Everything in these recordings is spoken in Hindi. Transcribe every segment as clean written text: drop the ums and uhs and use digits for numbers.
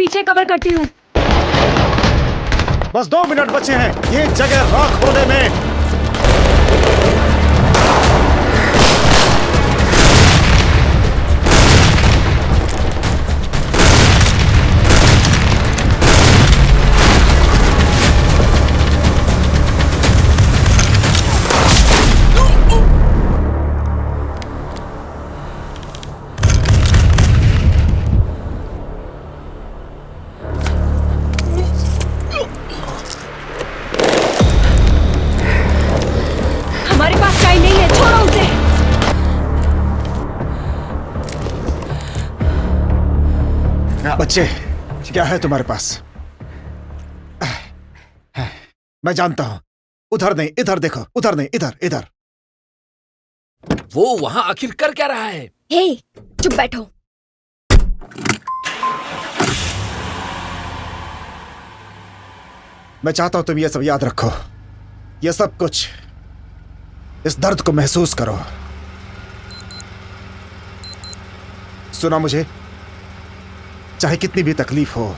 पीछे कवर करती हूँ। बस 2 मिनट बचे हैं ये जगह राख होने में। हमारे पास टाइम नहीं है, छोड़ो उसे। बच्चे, क्या है तुम्हारे पास? मैं जानता हूं। उधर नहीं, इधर देखो। उधर नहीं, इधर इधर। वो वहां आखिर कर क्या रहा है? हे, चुप बैठो। मैं चाहता हूं तुम ये सब याद रखो। ये सब कुछ, इस दर्द को महसूस करो। सुना मुझे? चाहे कितनी भी तकलीफ हो,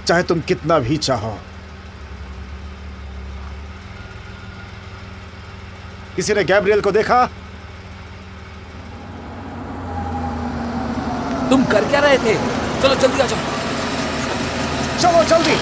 चाहे तुम कितना भी चाहो, किसी ने गैब्रियल को देखा? तुम कर क्या रहे थे? चलो जल्दी आ जाओ। चलो जल्दी।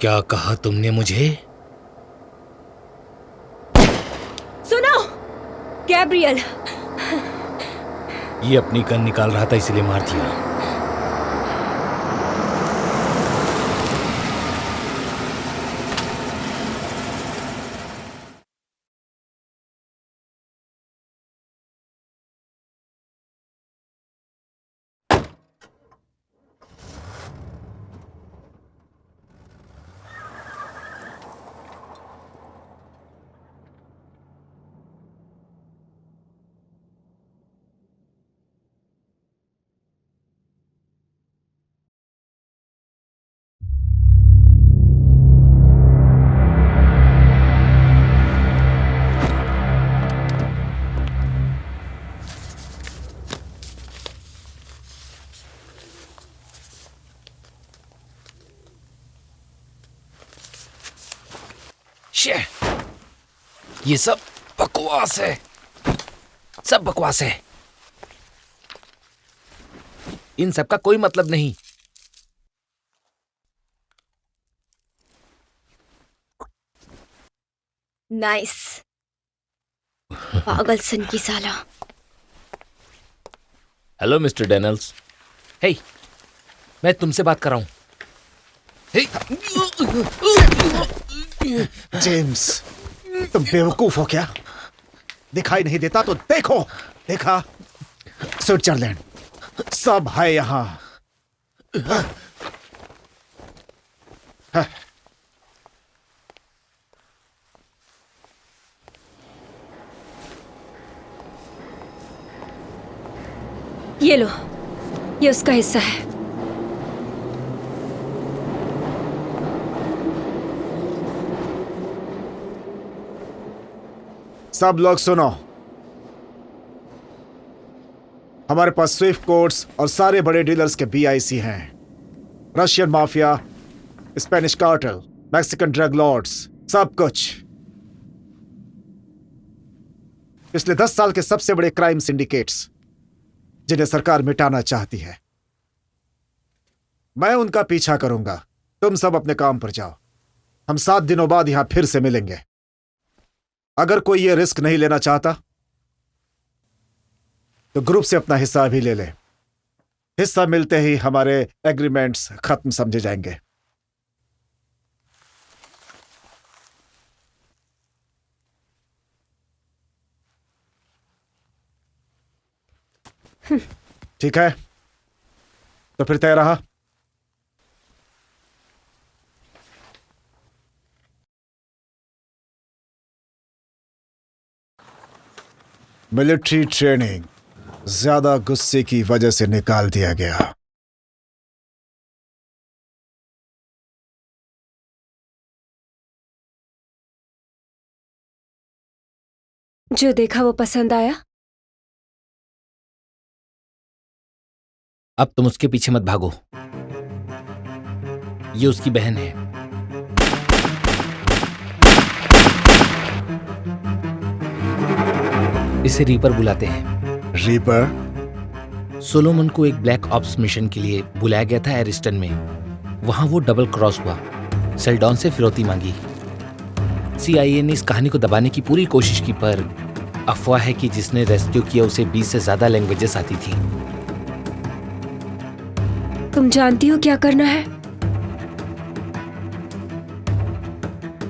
क्या कहा तुमने मुझे? सुनो, गैब्रियल। ये अपनी गन निकाल रहा था इसलिए मार दिया। शे, ये सब बकवास है। सब बकवास है। इन सब का कोई मतलब नहीं। नाइस। पागल सन की साला। Hello mister Daniels. हे, मैं तुमसे बात कर रहा हूं। हे, जेम्स, तुम बेवकूफ हो क्या? दिखाई नहीं देता तो देखो। देखा? स्विट्जरलैंड सब है यहां। ये लो, ये उसका हिस्सा है। सब लोग सुनो। हमारे पास स्विफ्ट कोड्स और सारे बड़े डीलर्स के बीआईसी हैं। Russian mafia, Spanish cartel, Mexican drug lords, सब कुछ। पिछले 10 साल के सबसे बड़े क्राइम सिंडिकेट्स जिन्हें सरकार मिटाना चाहती है। मैं उनका पीछा करूंगा। तुम सब अपने काम पर जाओ। हम 7 दिनों बाद यहां फिर से मिलेंगे। अगर कोई ये रिस्क नहीं लेना चाहता तो ग्रुप से अपना हिस्सा भी ले ले। हिस्सा मिलते ही हमारे एग्रीमेंट्स खत्म समझे जाएंगे। ठीक है, तो फिर तय रहा। मिलिट्री ट्रेनिंग ज्यादा गुस्से की वजह से निकाल दिया गया। जो देखा वो पसंद आया? अब तुम उसके पीछे मत भागो, ये उसकी बहन है। इसे रीपर बुलाते हैं। रीपर? सोलोमन को एक ब्लैक ऑप्स मिशन के लिए बुलाया गया था एरिस्टन में। वहां वो डबल क्रॉस हुआ, सेल्डॉन से फिरौती मांगी। CIA ने इस कहानी को दबाने की पूरी कोशिश की, पर अफवाह है कि जिसने रेस्क्यू किया उसे 20 से ज्यादा लैंग्वेजेस आती थी। तुम जानती हो क्या करना है?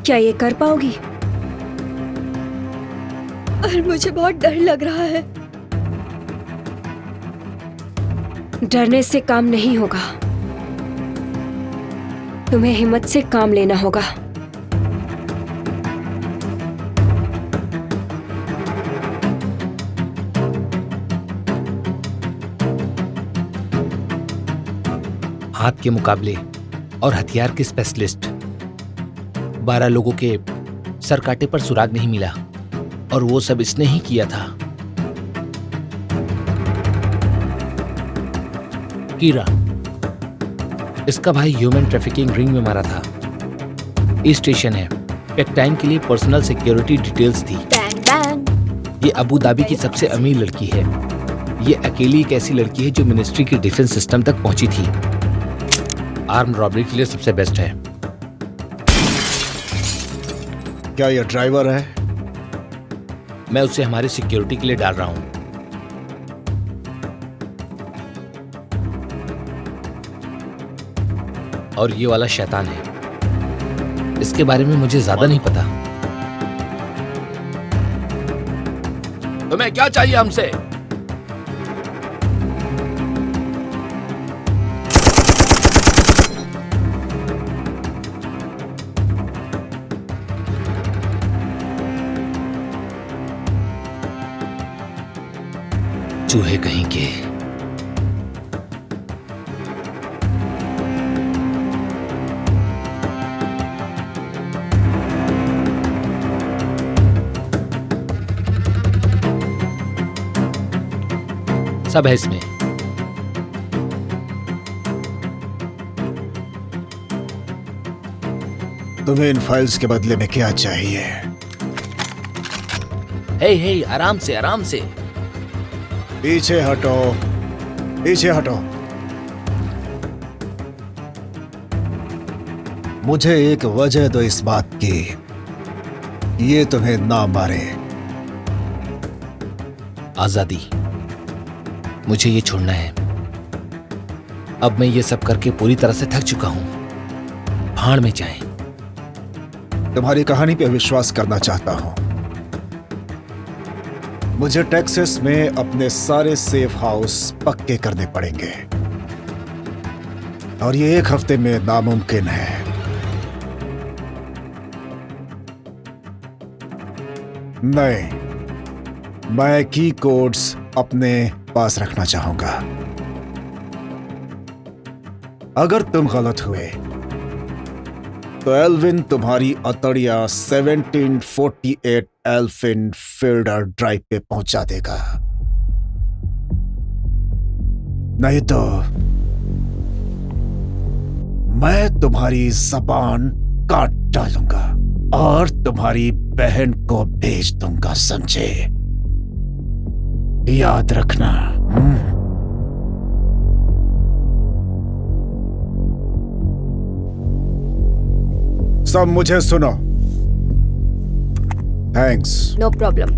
क्या ये कर पाओगी? और मुझे बहुत डर लग रहा है। डरने से काम नहीं होगा, तुम्हें हिम्मत से काम लेना होगा। हाथ के मुकाबले और हथियार के स्पेशलिस्ट। 12 लोगों के सर काटे पर सुराग नहीं मिला, और वो सब इसने ही किया था। कीरा, इसका भाई ह्यूमन ट्रैफिकिंग रिंग में मारा था। ईस्ट स्टेशन है, पेक्टाइन के लिए पर्सनल सिक्योरिटी डिटेल्स थी। Bang bang. ये अबू धाबी की सबसे अमीर लड़की है। ये अकेली एक ऐसी लड़की है जो मिनिस्ट्री के डिफेंस सिस्टम तक पहुंची थी। आर्म रॉबरी के लिए सबसे बेस्ट है। क्या यह ड्राइवर है? मैं उसे हमारी सिक्योरिटी के लिए डाल रहा हूं। और ये वाला शैतान है। इसके बारे में मुझे ज्यादा नहीं पता। तुम्हें क्या चाहिए हमसे? चूहे कहीं के। सब है इसमें। तुम्हें इन फाइल्स के बदले में क्या चाहिए? हे आराम से आराम से। पीछे हटो, पीछे हटो। मुझे एक वजह दो इस बात की ये तुम्हें ना मारे। आजादी। मुझे ये छोड़ना है। अब मैं ये सब करके पूरी तरह से थक चुका हूं। भाड़ में जाएं। तुम्हारी कहानी पे विश्वास करना चाहता हूं। मुझे टेक्सास में अपने सारे सेफ हाउस पक्के करने पड़ेंगे, और ये 1 हफ्ते में नामुमकिन है। नहीं, मैं की कोड्स अपने पास रखना चाहूंगा। अगर तुम गलत हुए तो एल्विन तुम्हारी अतड़िया 1748 एल्फिन फील्डर ड्राइव पे पहुंचा देगा। नहीं तो मैं तुम्हारी जबान काट डालूंगा और तुम्हारी बहन को भेज दूंगा, समझे? याद रखना। सब मुझे सुनो। थैंक्स। No problem.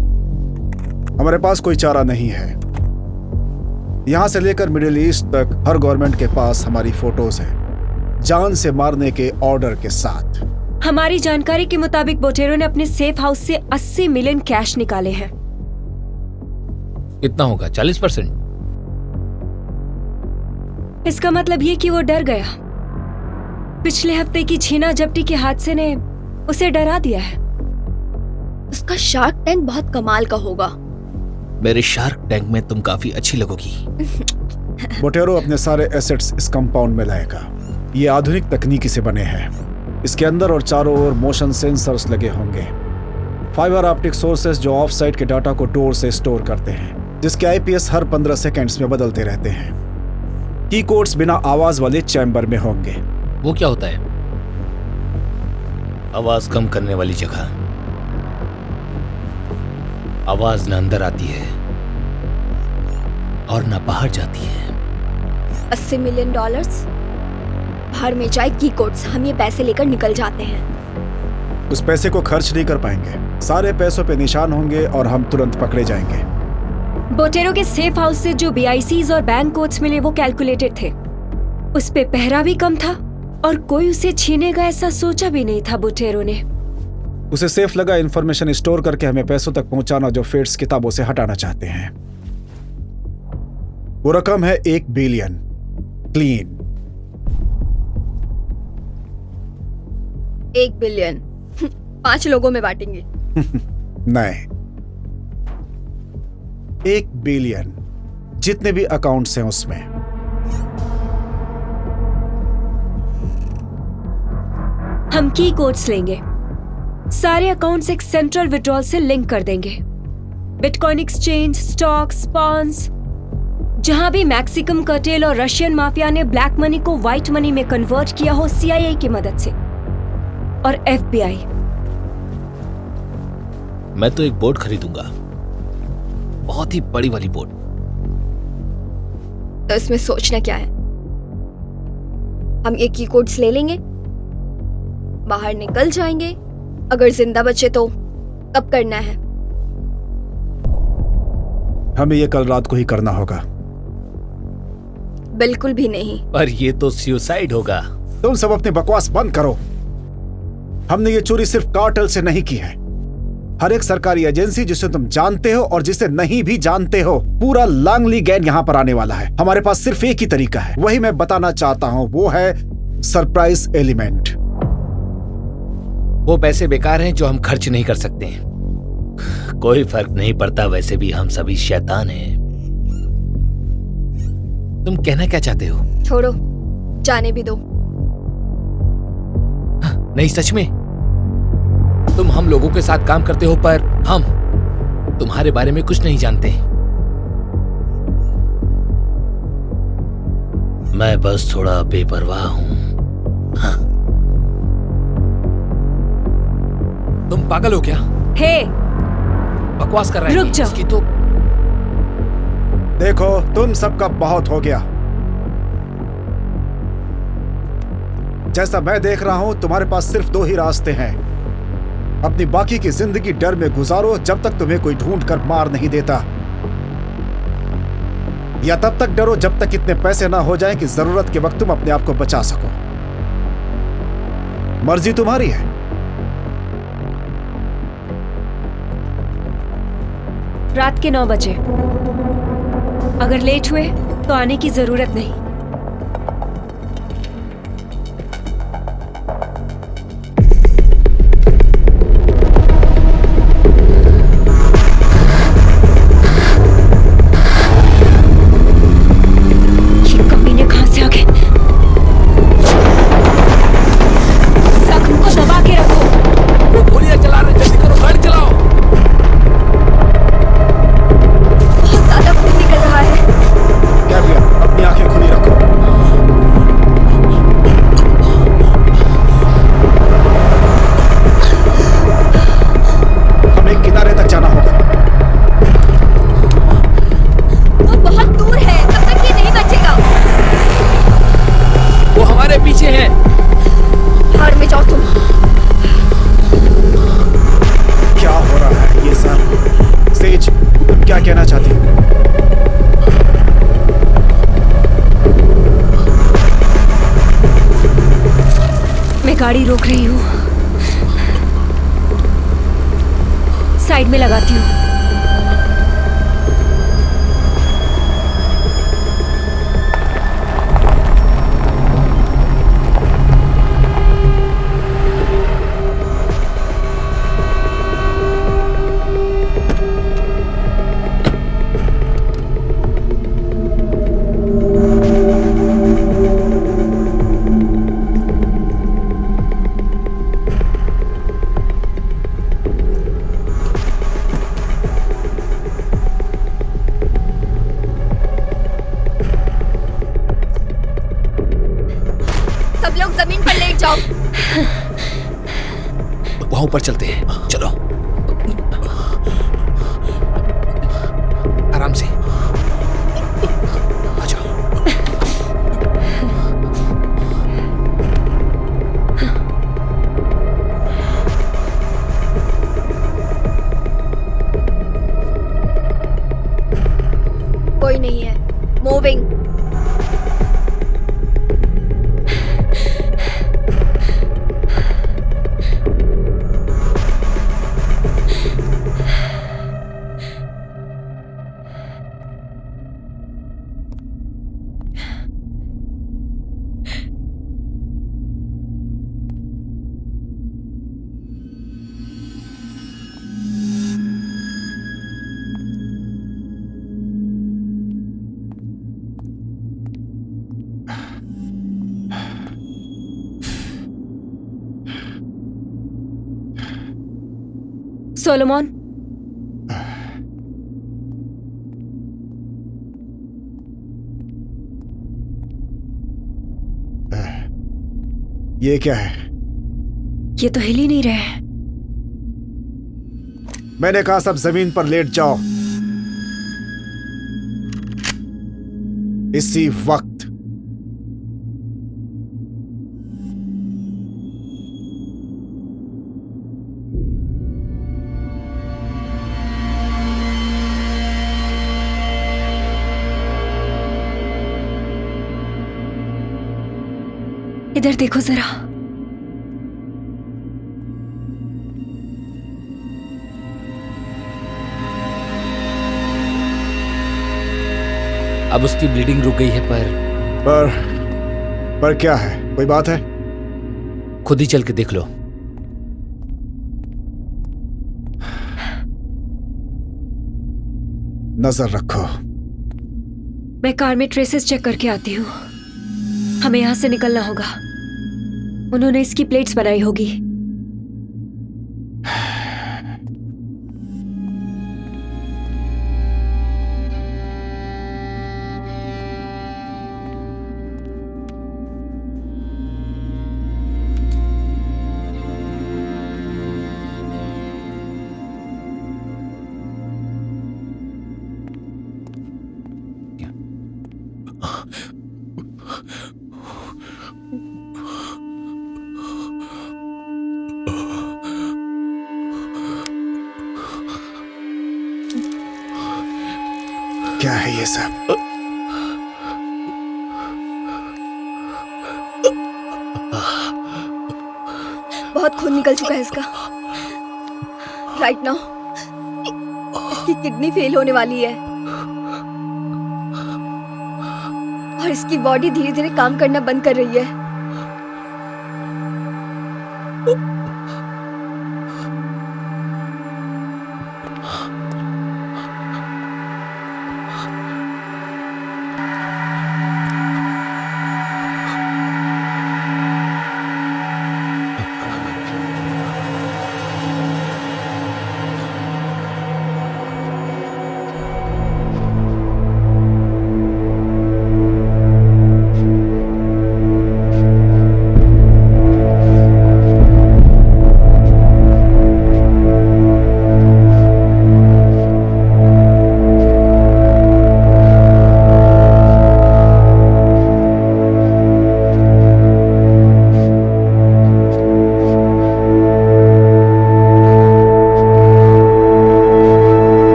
हमारे पास कोई चारा नहीं है। यहां से लेकर मिडिल ईस्ट तक हर गवर्नमेंट के पास हमारी फोटोज हैं, जान से मारने के ऑर्डर के साथ। हमारी जानकारी के मुताबिक बोटेरो ने अपने सेफ हाउस से 80 मिलियन कैश निकाले हैं। कितना होगा? 40%? इसका मतलब ये कि वो डर गया। पिछले हफ्ते की छीना झपटी के हादसे ने उसे डरा दिया है। उसका शार्क टैंक बहुत कमाल का होगा। मेरे शार्क टैंक में तुम काफी अच्छी लगोगी। बोटेरो अपने सारे एसेट्स इस कंपाउंड में लाएगा। ये आधुनिक तकनीकी से बने हैं। इसके अंदर और चारों ओर मोशन सेंसर्स लगे होंगे, फाइबर ऑप्टिक सोर्सेस जो ऑफ साइट के डाटा को डोर से स्टोर करते हैं, जिसके आईपीएस हर 15 सेकेंड्स में बदलते रहते हैं। की कोड्स बिना आवाज वाले चैम्बर में होंगे। वो क्या होता है? आवाज कम करने वाली जगह। आवाज न अंदर आती है और न बाहर जाती है। $80 मिलियन बाहर में जाए की कोड्स, हम ये पैसे लेकर निकल जाते हैं। उस पैसे को खर्च नहीं कर पाएंगे। सारे पैसों पे निशान होंगे और हम तुरंत पकड़े जाएंगे। बोटेरो के सेफ हाउस से जो BICs और बैंक कोड्स मिले वो कैलकुलेटेड थे। उस पे पहरा भी कम था और कोई उसे छीनेगा ऐसा सोचा भी नहीं था बोटेरो ने। उसे सेफ लगा इंफॉर्मेशन स्टोर करके हमें पैसों तक पहुंचाना जो फेट्स किताबों से हटाना चाहते हैं। वो रकम है 1 बिलियन क्लीन। 1 बिलियन 5 लोगों में बांटेंगे। नहीं, 1 बिलियन जितने भी अकाउंट्स हैं उसमें। हम की कोड्स लेंगे, सारे अकाउंट्स एक सेंट्रल विड्रॉल से लिंक कर देंगे। बिटकॉइन एक्सचेंज, स्टॉक्स, बॉन्ड्स, जहां भी मैक्सिकम कार्टेल और रशियन माफिया ने ब्लैक मनी को व्हाइट मनी में कन्वर्ट किया हो CIA की मदद से, और FBI। मैं तो एक बोट खरीदूंगा, बहुत ही बड़ी वाली बोट। तो इसमें सोचना क्या है? हम ये की कोड्स ले लेंगे, बाहर निकल जाएंगे। अगर जिंदा बचे तो कब करना है? हमें ये कल रात को ही करना होगा। बिल्कुल भी नहीं। पर ये तो सुसाइड होगा। तुम सब अपनी बकवास बंद करो। हमने ये चोरी सिर्फ कार्टेल से नहीं की है। हर एक सरकारी एजेंसी जिसे तुम जानते हो और जिसे नहीं भी जानते हो, पूरा लांगली गैंग यहाँ पर आने वाला है। हमारे पास सिर्फ एक ही तरीका है, वही मैं बताना चाहता हूँ, वो है सरप्राइज एलिमेंट। वो पैसे बेकार हैं जो हम खर्च नहीं कर सकते। कोई फर्क नहीं पड़ता, वैसे भी हम सभी शैतान हैं। तुम कहना क्या चाहते हो? छोड़ो, जाने भी दो। नहीं, सच में तुम हम लोगों के साथ काम करते हो, पर हम तुम्हारे बारे में कुछ नहीं जानते। मैं बस थोड़ा बेपरवाह हूं। हाँ। तुम पागल हो क्या? हे, बकवास कर रहे रुक हैं। जाओ। इसकी तो देखो, तुम सबका बहुत हो गया। जैसा मैं देख रहा हूं, तुम्हारे पास सिर्फ 2 ही रास्ते हैं। अपनी बाकी की जिंदगी डर में गुजारो जब तक तुम्हें कोई ढूंढ कर मार नहीं देता, या तब तक डरो जब तक इतने पैसे ना हो जाएं कि जरूरत के वक्त तुम अपने आप को बचा सको। मर्जी तुम्हारी है। रात के 9 बजे। अगर लेट हुए तो आने की जरूरत नहीं। ये कमीने कहां से आ गए? जख्म को दबा के रखो। वो गोलियां चला रहे, जल्दी करो, गाड़ी चलाओ। बहुत ज्यादा खून निकल रहा है। कैवियर, अपनी आंखें खुली रखो। हमें किनारे तक जाना होगा। वो बहुत दूर है, तब तक ये नहीं बचेगा। वो हमारे पीछे हैं। बाहर में जाओ तुम। क्या हो रहा है ये सब? सेज, तुम क्या कहना चाहती हो? मैं गाड़ी रोक रही हूँ, साइड में लगाती हूँ। ऊपर चलते हैं, चलो। आराम से आ जाओ। कोई नहीं है। मूविंग। सोलोमन, ये क्या है? ये तो हिल ही नहीं रहे हैं। मैंने कहा सब जमीन पर लेट जाओ इसी वक्त। इधर देखो जरा। अब उसकी ब्लीडिंग रुक गई है, पर क्या है? कोई बात है? खुद ही चल के देख लो। नजर रखो। मैं कार में ट्रेसेस चेक करके आती हूँ। हमें यहाँ से निकलना होगा। उन्होंने इसकी प्लेट्स बनाई होगी। क्या है ये सब? बहुत खून निकल चुका है इसका। राइट नाउ इसकी किडनी फेल होने वाली है और इसकी बॉडी धीरे धीरे काम करना बंद कर रही है।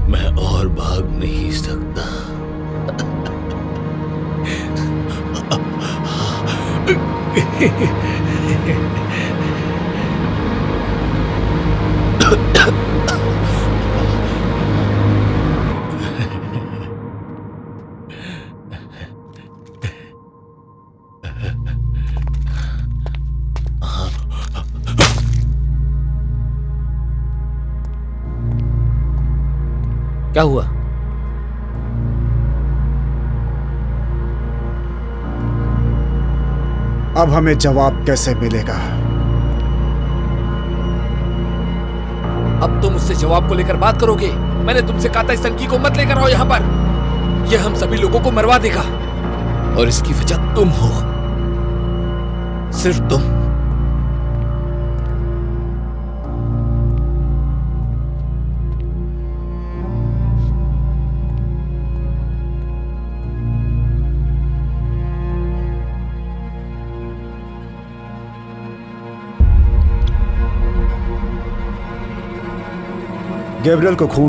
मैं और भाग नहीं सकता। क्या हुआ? अब हमें जवाब कैसे मिलेगा? अब तुम मुझसे जवाब को लेकर बात करोगे? मैंने तुमसे कहा था इस लड़की को मत लेकर आओ यहाँ पर। यह हम सभी लोगों को मरवा देगा और इसकी वजह तुम हो, सिर्फ तुम। गैब्रियल को खून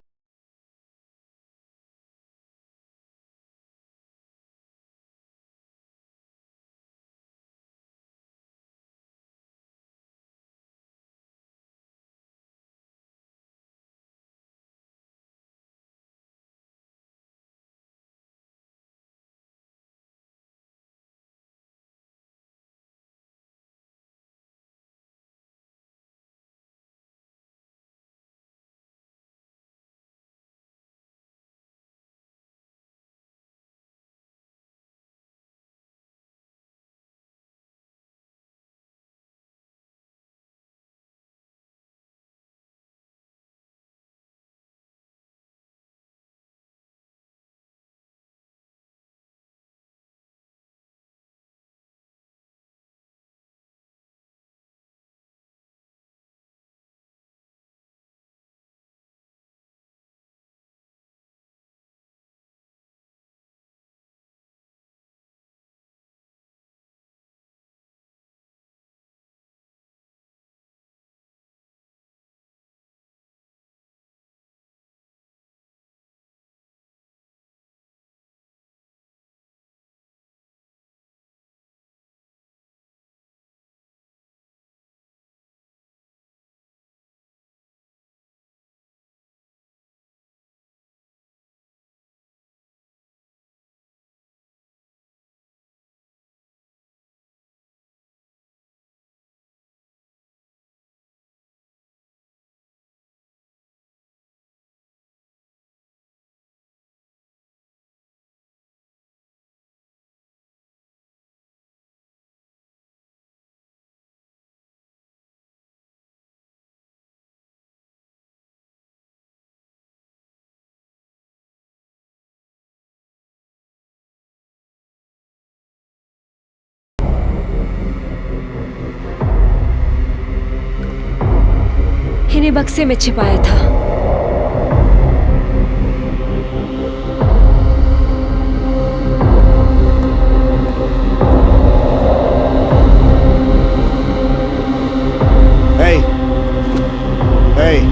इन्हें बक्से में छिपाया था।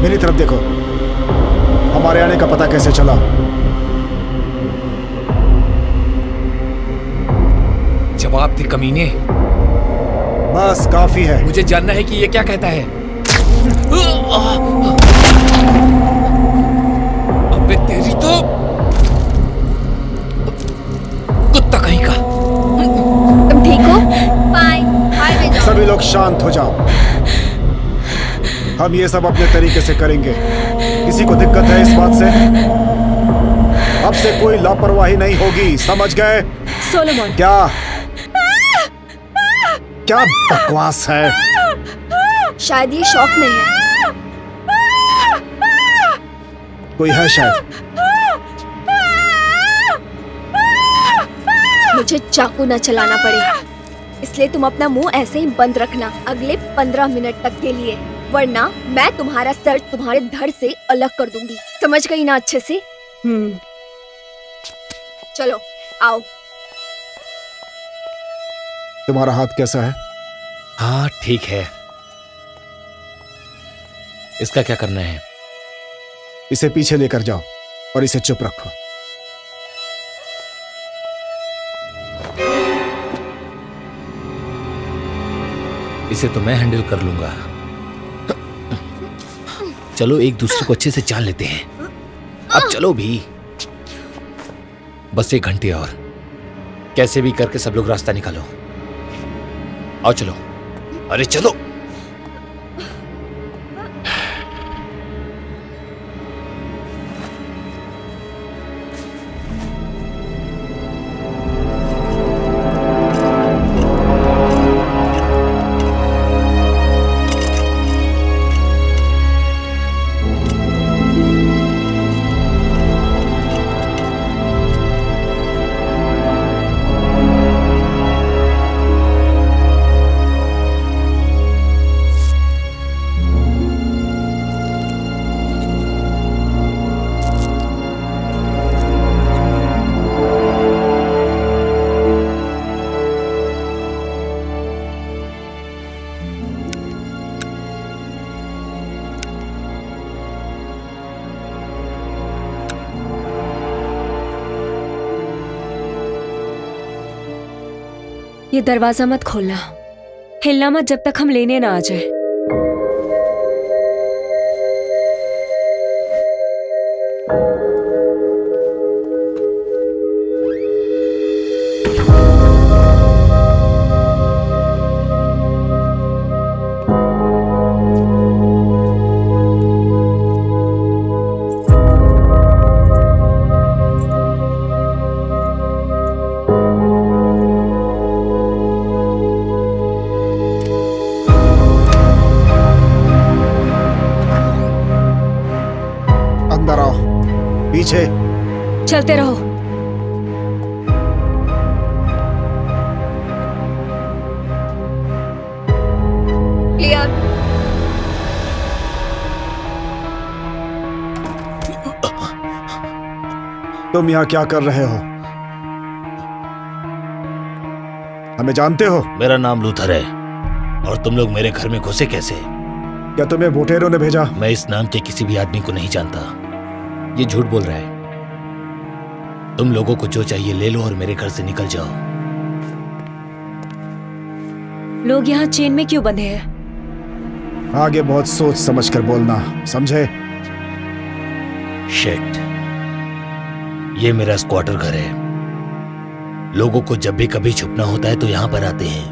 मेरी तरफ देखो। हमारे आने का पता कैसे चला? जवाब दे कमीने। बस काफी है। मुझे जानना है कि ये क्या कहता है। अबे तेरी तो कुत्ता कहीं का। तुम ठीक हो? Bye bye. सभी लोग शांत हो जाओ। हम ये सब अपने तरीके से करेंगे। किसी को दिक्कत है इस बात से? अब से कोई लापरवाही नहीं होगी, समझ गए? सोलोमन। क्या क्या बकवास है? शायद ये शॉक में है। कोई है शायद। मुझे चाकू न चलाना पड़ेगा, इसलिए तुम अपना मुंह ऐसे ही बंद रखना अगले 15 मिनट तक के लिए, वरना मैं तुम्हारा सर तुम्हारे धड़ से अलग कर दूंगी। समझ गई ना अच्छे से? चलो आओ। तुम्हारा हाथ कैसा है? हाँ ठीक है। इसका क्या करना है? इसे पीछे लेकर जाओ। और इसे चुप रखो। इसे तो मैं हैंडल कर लूंगा। चलो एक दूसरे को अच्छे से जान लेते हैं। अब चलो भी, बस 1 घंटे और, कैसे भी करके सब लोग रास्ता निकालो। आओ चलो, अरे चलो। ये दरवाजा मत खोलना, हिलना मत जब तक हम लेने ना आ जाए। अंदर आओ, पीछे। चलते रहो। क्लियर। तुम यहाँ क्या कर रहे हो? हमें जानते हो? मेरा नाम लूथर है, और तुम लोग मेरे घर में घुसे कैसे? क्या तुम्हें बोटेरो ने भेजा? मैं इस नाम के किसी भी आदमी को नहीं जानता। ये झूठ बोल रहा है। तुम लोगों को जो चाहिए ले लो और मेरे घर से निकल जाओ। लोग यहाँ चेन में क्यों बंधे हैं? आगे बहुत सोच समझ कर बोलना, समझे? शिट, ये मेरा स्क्वाटर घर है। लोगों को जब भी कभी छुपना होता है तो यहाँ पर आते हैं,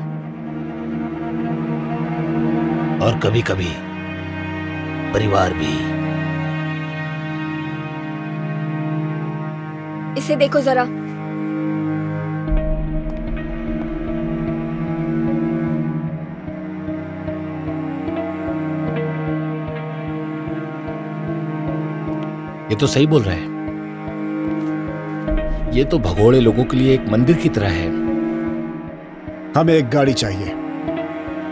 और कभी कभी परिवार भी। इसे देखो जरा। ये तो सही बोल रहा है। ये तो भगोड़े लोगों के लिए एक मंदिर की तरह है। हमें एक गाड़ी चाहिए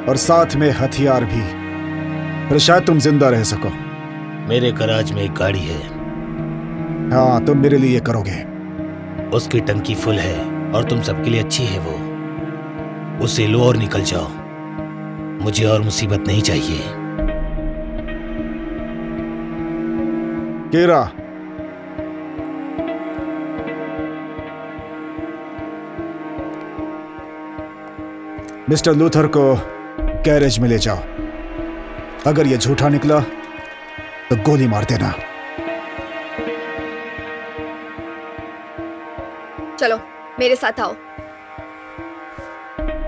और साथ में हथियार भी, फिर शायद तुम जिंदा रह सको। मेरे गराज में एक गाड़ी है। हाँ, तुम मेरे लिए करोगे। उसकी टंकी फुल है और तुम सबके लिए अच्छी है वो। उसे लो और निकल जाओ। मुझे और मुसीबत नहीं चाहिए। केरा, मिस्टर लूथर को गैरेज में ले जाओ। अगर ये झूठा निकला तो गोली मार देना। चलो मेरे साथ आओ।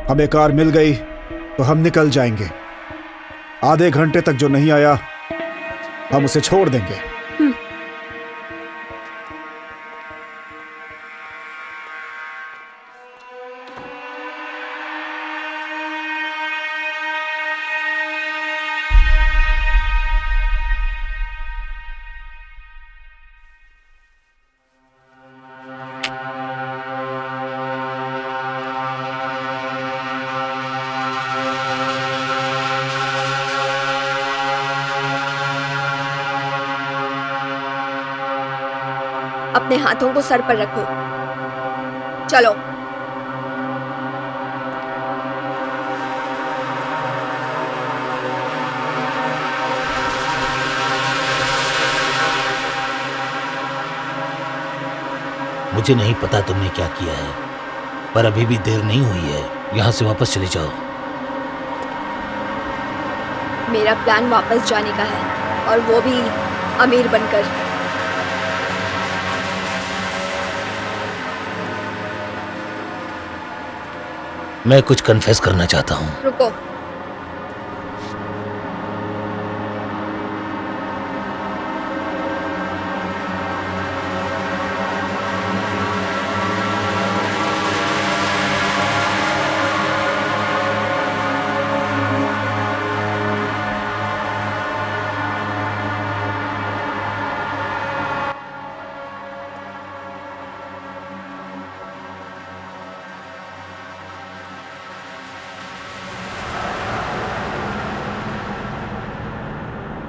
हमें कार मिल गई तो हम निकल जाएंगे। आधे घंटे तक जो नहीं आया हम उसे छोड़ देंगे। अपने हाथों को सर पर रखो। चलो। मुझे नहीं पता तुमने क्या किया है, पर अभी भी देर नहीं हुई है। यहाँ से वापस चले जाओ। मेरा प्लान वापस जाने का है, और वो भी अमीर बनकर। मैं कुछ कन्फेस करना चाहता हूँ। रुको,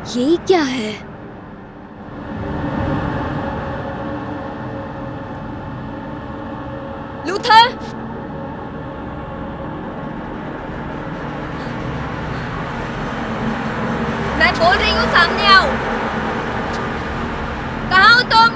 ये क्या है? लूथर! मैं बोल रही हूँ, सामने आओ। कहाँ हो तुम?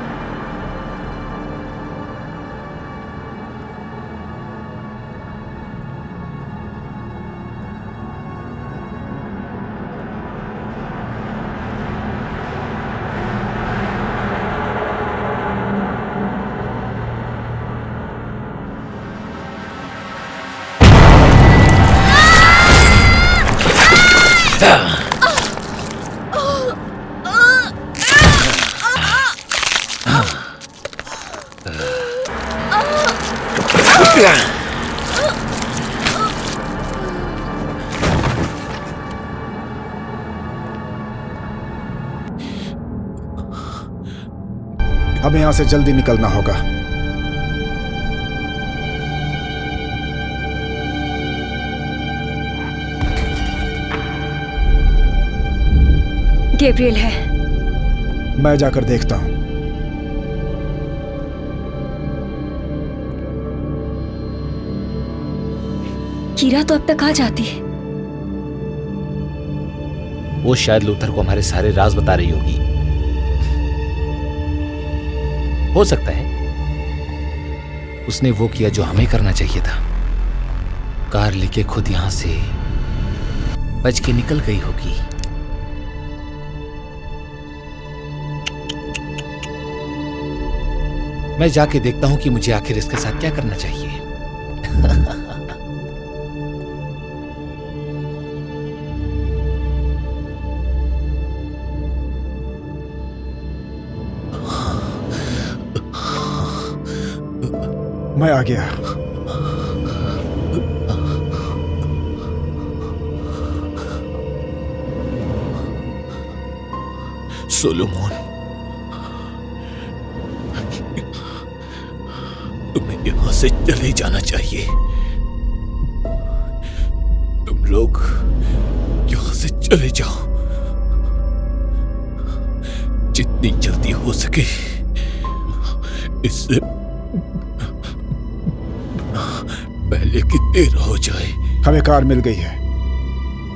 हमें यहाँ से जल्दी निकलना होगा। गैब्रियल है। मैं जाकर देखता हूँ। कीरा तो अब तक आ जाती है। वो शायद लूथर को हमारे सारे राज बता रही होगी। हो सकता है उसने वो किया जो हमें करना चाहिए था। कार लेके खुद यहां से बच के निकल गई होगी। मैं जाके देखता हूं कि मुझे आखिर इसके साथ क्या करना चाहिए। मैं आ गया। सोलोमन, तुम्हें यहां से चले जाना चाहिए। तुम लोग यहां से चले जाओ, जितनी जल्दी हो सके। इससे पहले कि देर हो जाए। हमें कार मिल गई है,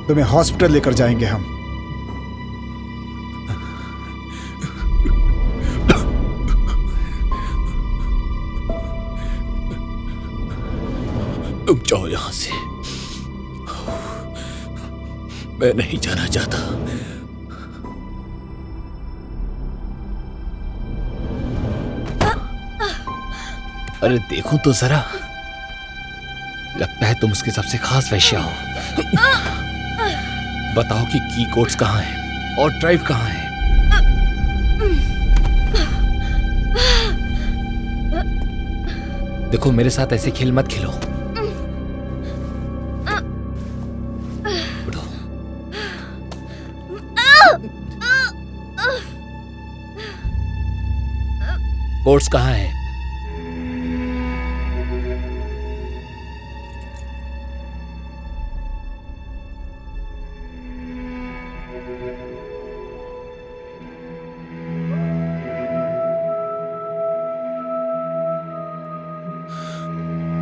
तुम्हें हॉस्पिटल लेकर जाएंगे हम। तुम जाओ यहां से, मैं नहीं जाना चाहता। अरे देखो तो जरा, लगता है तुम उसके सबसे खास वेश्या हो। बताओ कि की कोड्स कहाँ हैं और ड्राइव कहाँ है। देखो मेरे साथ ऐसे खेल मत खेलो। उठो। कोड्स कहाँ है?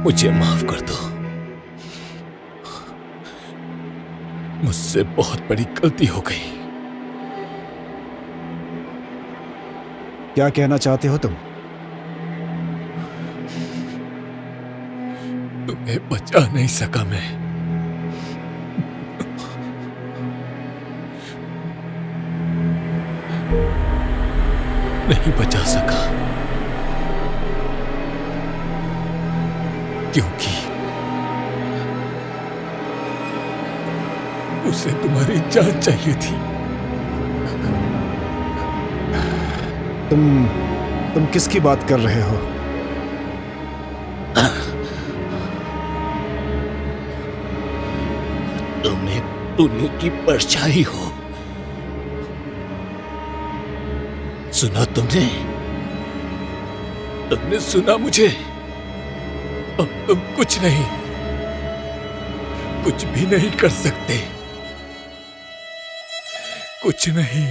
मुझे माफ कर दो, मुझसे बहुत बड़ी गलती हो गई। क्या कहना चाहते हो तुम? तुम्हें बचा नहीं सका मैं। नहीं बचा सका क्योंकि उसे तुम्हारी जान चाहिए थी। तुम किसकी बात कर रहे हो? तुम एक टुन्नू की परछाई हो। सुना तुमने? तुमने सुना मुझे? अब तुम कुछ भी नहीं कर सकते। कुछ नहीं।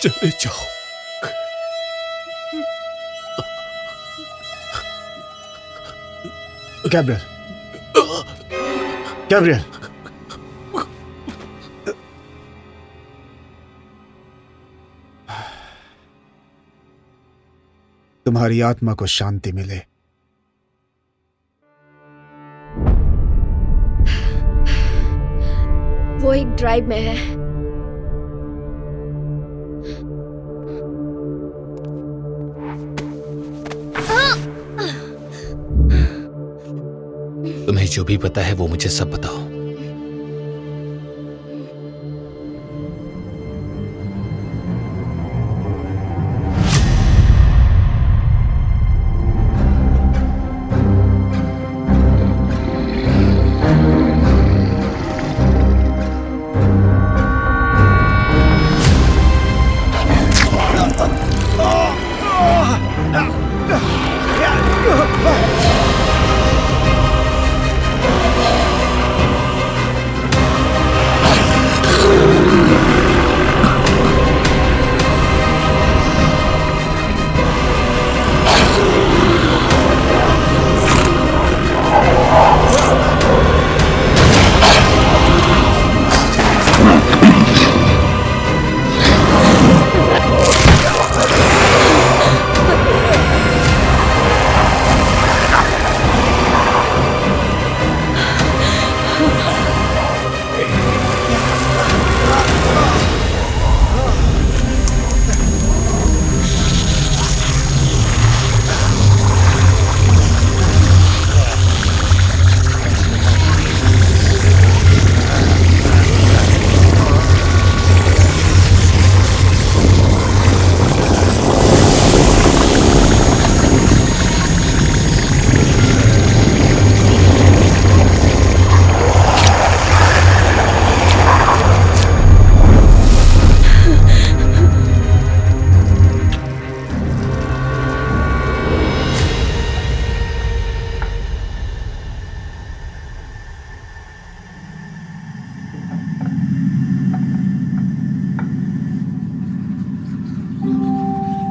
चले जाओ। गैब्रियल, गैब्रियल, तुम्हारी आत्मा को शांति मिले। वो एक ड्राइव में है। तुम्हें जो भी पता है वो मुझे सब बताओ।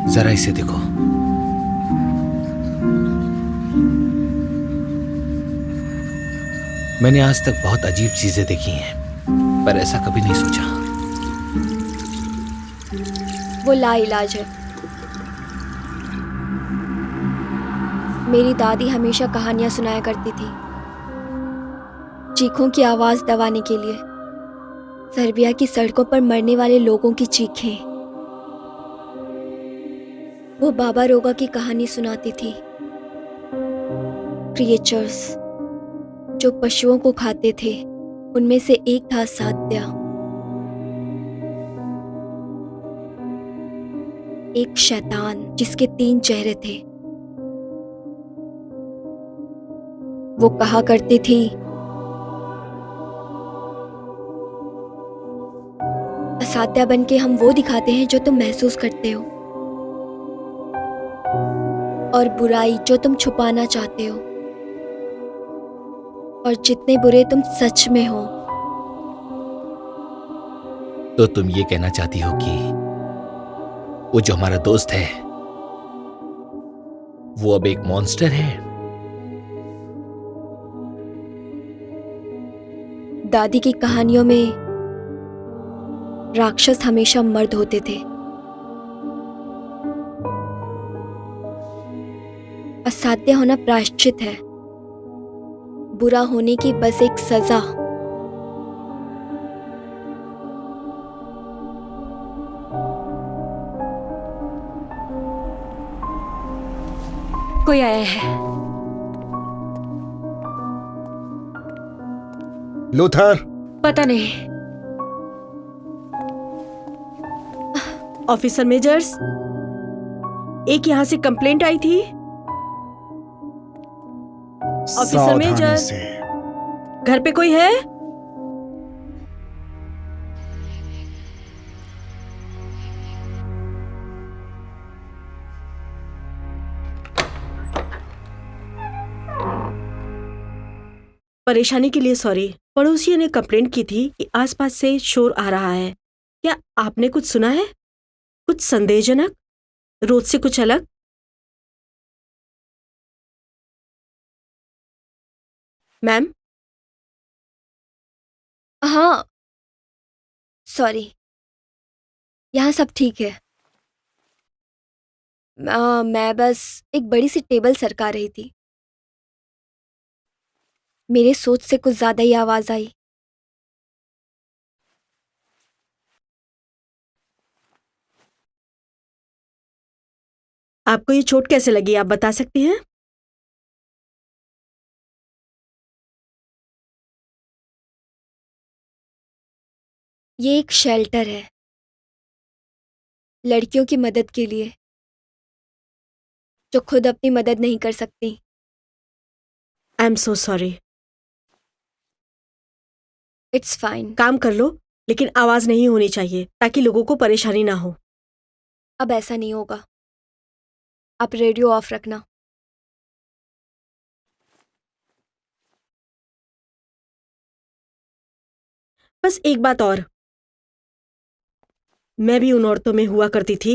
जरा इसे देखो। मैंने आज तक बहुत अजीब चीजें देखी हैं, पर ऐसा कभी नहीं सोचा। वो लाइलाज है। मेरी दादी हमेशा कहानियां सुनाया करती थी, चीखों की आवाज दबाने के लिए। सर्बिया की सड़कों पर मरने वाले लोगों की चीखें। वो बाबा रोगा की कहानी सुनाती थी। क्रिएचर्स जो पशुओं को खाते थे, उनमें से एक था सात्या, एक शैतान जिसके 3 चेहरे थे। वो कहा करती थी, असाध्या बन के हम वो दिखाते हैं जो तुम महसूस करते हो, और बुराई जो तुम छुपाना चाहते हो, और जितने बुरे तुम सच में हो। तो तुम ये कहना चाहती हो कि वो जो हमारा दोस्त है वो अब एक मॉन्स्टर है? दादी की कहानियों में राक्षस हमेशा मर्द होते थे। असाध्य होना प्रायश्चित है, बुरा होने की बस एक सजा। कोई आया है। लूथर, पता नहीं। ऑफिसर मेजर्स, एक यहाँ से कंप्लेंट आई थी। ऑफिसर सावधानी मेजर। से। घर पे कोई है? परेशानी के लिए सॉरी। पड़ोसियों ने कंप्लेंट की थी कि आसपास से शोर आ रहा है। क्या आपने कुछ सुना है? कुछ संदेहजनक, रोज से कुछ अलग? मैम, हाँ, सॉरी, यहाँ सब ठीक है। मैं बस एक बड़ी सी टेबल सरका रही थी, मेरे सोच से कुछ ज्यादा ही आवाज आई। आपको ये चोट कैसे लगी, आप बता सकती हैं? ये एक शेल्टर है लड़कियों की मदद के लिए जो खुद अपनी मदद नहीं कर सकती। I am so sorry. It's fine. काम कर लो, लेकिन आवाज नहीं होनी चाहिए ताकि लोगों को परेशानी ना हो। अब ऐसा नहीं होगा। आप रेडियो ऑफ रखना। बस एक बात और, मैं भी उन औरतों में हुआ करती थी।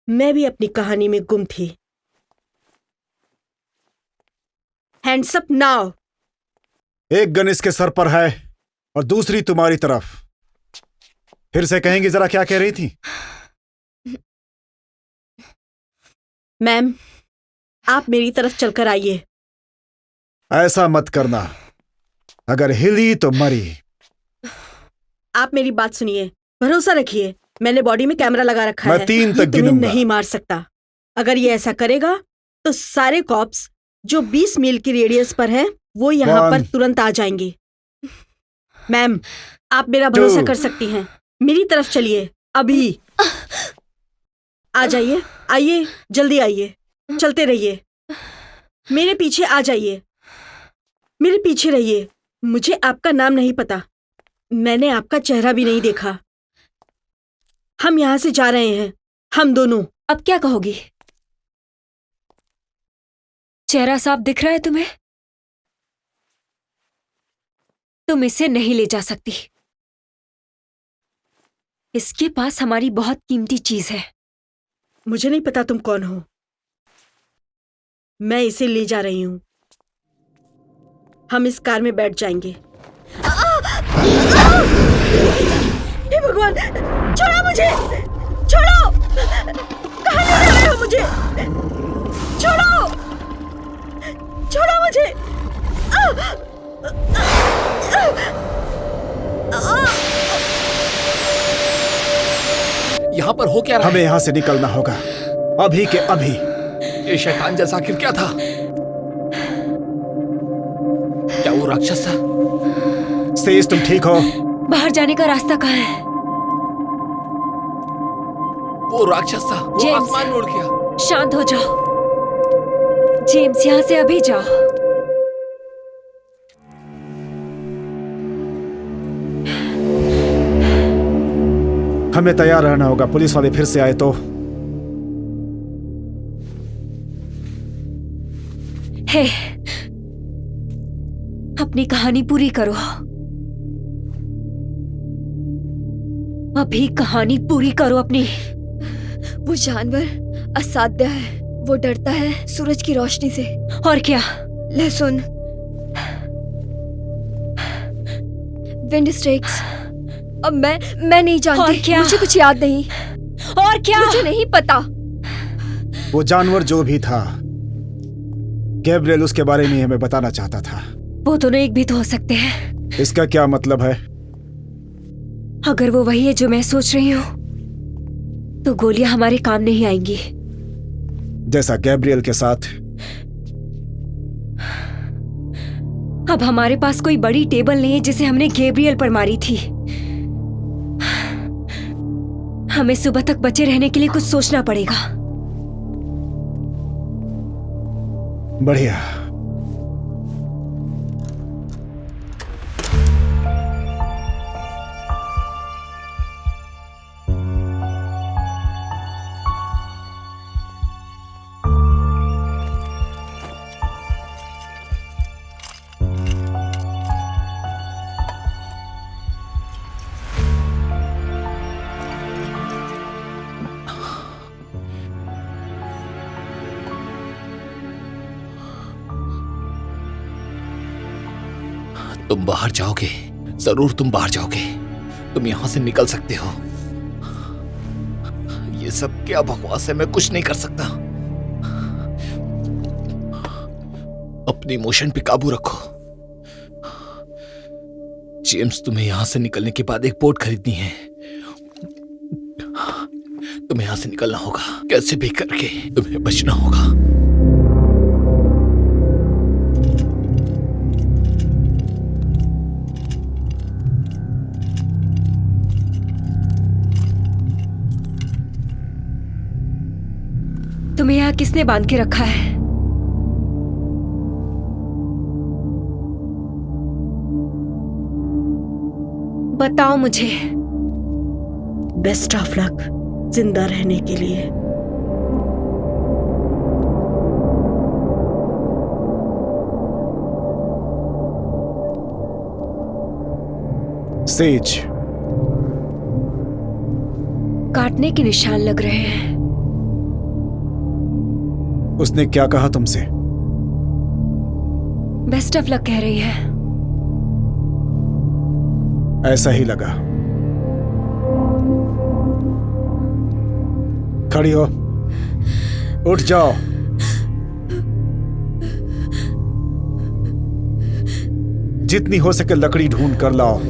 मैं भी अपनी कहानी में गुम थी। Hands up now. एक गन इसके सर पर है और दूसरी तुम्हारी तरफ। फिर से कहेंगी जरा क्या कह रही थी? मैम, आप मेरी तरफ चलकर आइए। ऐसा मत करना, अगर हिली तो मरी। आप मेरी बात सुनिए, भरोसा रखिए, मैंने बॉडी में कैमरा लगा रखा मैं है। 3 ये तक तुम्हें गिनूंगा। नहीं मार सकता। अगर ये ऐसा करेगा तो सारे कॉप्स जो 20 मील की रेडियस पर हैं, वो यहाँ पर 1 तुरंत आ जाएंगे। मैम, आप मेरा भरोसा 2 कर सकती हैं। मेरी तरफ चलिए, अभी आ जाइए। आइए, जल्दी आइए, चलते रहिए। मेरे पीछे आ जाइए, मेरे पीछे रहिए। मुझे आपका नाम नहीं पता, मैंने आपका चेहरा भी नहीं देखा। हम यहां से जा रहे हैं, हम दोनों। अब क्या कहोगी? चेहरा साफ दिख रहा है तुम्हें? तुम इसे नहीं ले जा सकती। इसके पास हमारी बहुत कीमती चीज है। मुझे नहीं पता तुम कौन हो, मैं इसे ले जा रही हूं। हम इस कार में बैठ जाएंगे। हे भगवान, छोड़ो मुझे, छोड़ो! कहाँ ले जा रहे हो मुझे? छोड़ो, छोड़ो मुझे! यहाँ पर हो क्या रहा हमें है? यहां से निकलना होगा, अभी के अभी। ये शैतान जैसा आखिर क्या था? क्या वो राक्षस था? स्टेज, तुम ठीक हो? बाहर जाने का रास्ता कहाँ है? वो राक्षस था, वो जेम्स। आसमान में उड़ गया। शांत हो जाओ जेम्स, यहां से अभी जाओ। हमें तैयार रहना होगा, पुलिस वाले फिर से आए तो। हे, अपनी कहानी पूरी करो। अभी कहानी पूरी करो अपनी। वो जानवर असाध्य है, वो डरता है सूरज की रोशनी से। और क्या? लहसुन, विंड स्ट्रेक्स। अब मैं नहीं और जानती, क्या? मुझे कुछ याद नहीं। और क्या? मुझे नहीं पता। वो जानवर जो भी था, गैब्रियल उसके बारे में हमें बताना चाहता था। वो दोनों एक भी तो हो सकते हैं। इसका क्या मतलब है? अगर वो वही है जो मैं सोच रही हूँ तो गोलियां हमारे काम नहीं आएंगी। जैसा गैब्रियल के साथ। अब हमारे पास कोई बड़ी टेबल नहीं है जिसे हमने गैब्रियल पर मारी थी। हमें सुबह तक बचे रहने के लिए कुछ सोचना पड़ेगा। बढ़िया। तुम बाहर जाओगे, जरूर तुम बाहर जाओगे। तुम यहां से निकल सकते हो। ये सब क्या बकवास है, मैं कुछ नहीं कर सकता। अपनी इमोशन पे काबू रखो। जेम्स, तुम्हें यहां से निकलने के बाद एक बोट खरीदनी है। तुम्हें यहां से निकलना होगा, कैसे भी करके तुम्हें बचना होगा। तुम्हें यहाँ किसने बांध के रखा है? बताओ मुझे। बेस्ट ऑफ लक जिंदा रहने के लिए। सेज, काटने के निशान लग रहे हैं। उसने क्या कहा तुमसे? बेस्ट ऑफ लक कह रही है। ऐसा ही लगा। खड़ी हो, उठ जाओ। जितनी हो सके लकड़ी ढूंढ कर लाओ।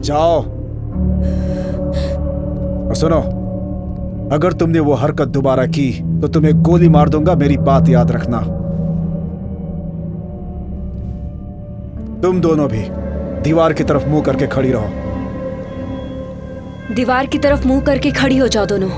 जाओ। और सुनो, अगर तुमने वो हरकत दोबारा की तो तुम्हें गोली मार दूंगा, मेरी बात याद रखना। तुम दोनों भी दीवार की तरफ मुंह करके खड़ी रहो। दीवार की तरफ मुंह करके खड़ी हो जाओ दोनों।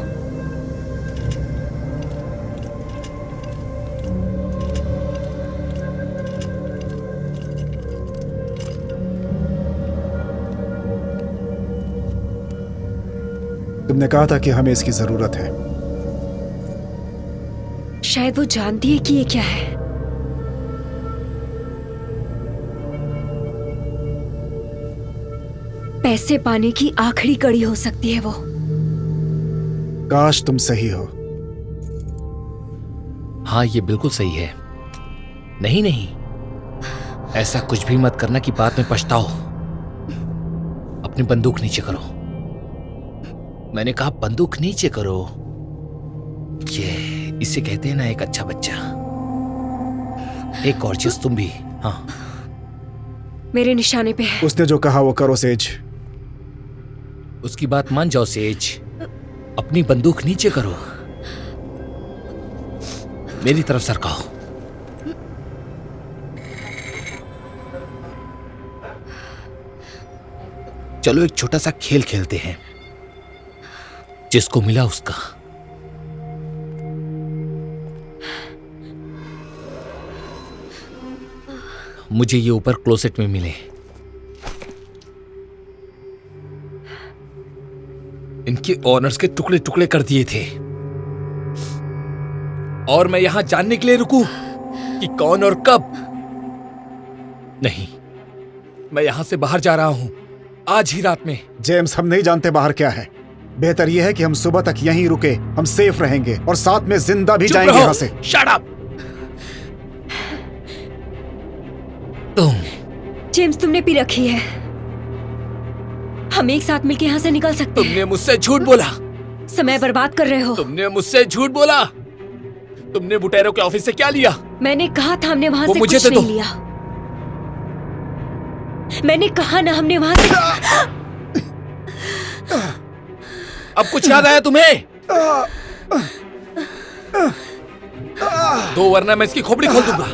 तुमने कहा था कि हमें इसकी जरूरत है। शायद वो जानती है कि ये क्या है। पैसे पाने की आखिरी कड़ी हो सकती है वो। काश तुम सही हो। हाँ, ये बिल्कुल सही है। नहीं नहीं, ऐसा कुछ भी मत करना कि बाद में पछताओ। अपनी बंदूक नीचे करो। मैंने कहा बंदूक नीचे करो। ये इसे कहते हैं ना एक अच्छा बच्चा। एक और चीज तुम भी। हाँ, मेरे निशाने पे है। उसने जो कहा वो करो सेज। उसकी बात मान जाओ सेज। अपनी बंदूक नीचे करो। मेरी तरफ सरकाओ। चलो एक छोटा सा खेल खेलते हैं। जिसको मिला उसका। मुझे ये ऊपर क्लोसेट में मिले। इनके ऑनर्स के टुकड़े टुकड़े कर दिए थे। और मैं यहां जानने के लिए रुकूं कि कौन और कब। नहीं, मैं यहां से बाहर जा रहा हूं आज ही रात में। जेम्स, हम नहीं जानते बाहर क्या है। बेहतर यह है कि हम सुबह तक यहीं रुके। हम सेफ रहेंगे और साथ में जिंदा भी जाएंगे यहां से। Shut up. तुम जेम्स, तुमने पी रखी है। हम एक साथ मिलकर यहाँ से निकल सकते हैं। तुमने मुझसे झूठ बोला। समय बर्बाद कर रहे हो। तुमने मुझसे झूठ बोला। तुमने बुटेरो के ऑफिस से क्या लिया? मैंने कहा था हमने वहां वो से मुझे कुछ दे दो। नहीं लिया। मैंने कहा ना हमने वहां से अब कुछ याद आया तुम्हें? दो वरना मैं इसकी खोपड़ी खोल दूंगा।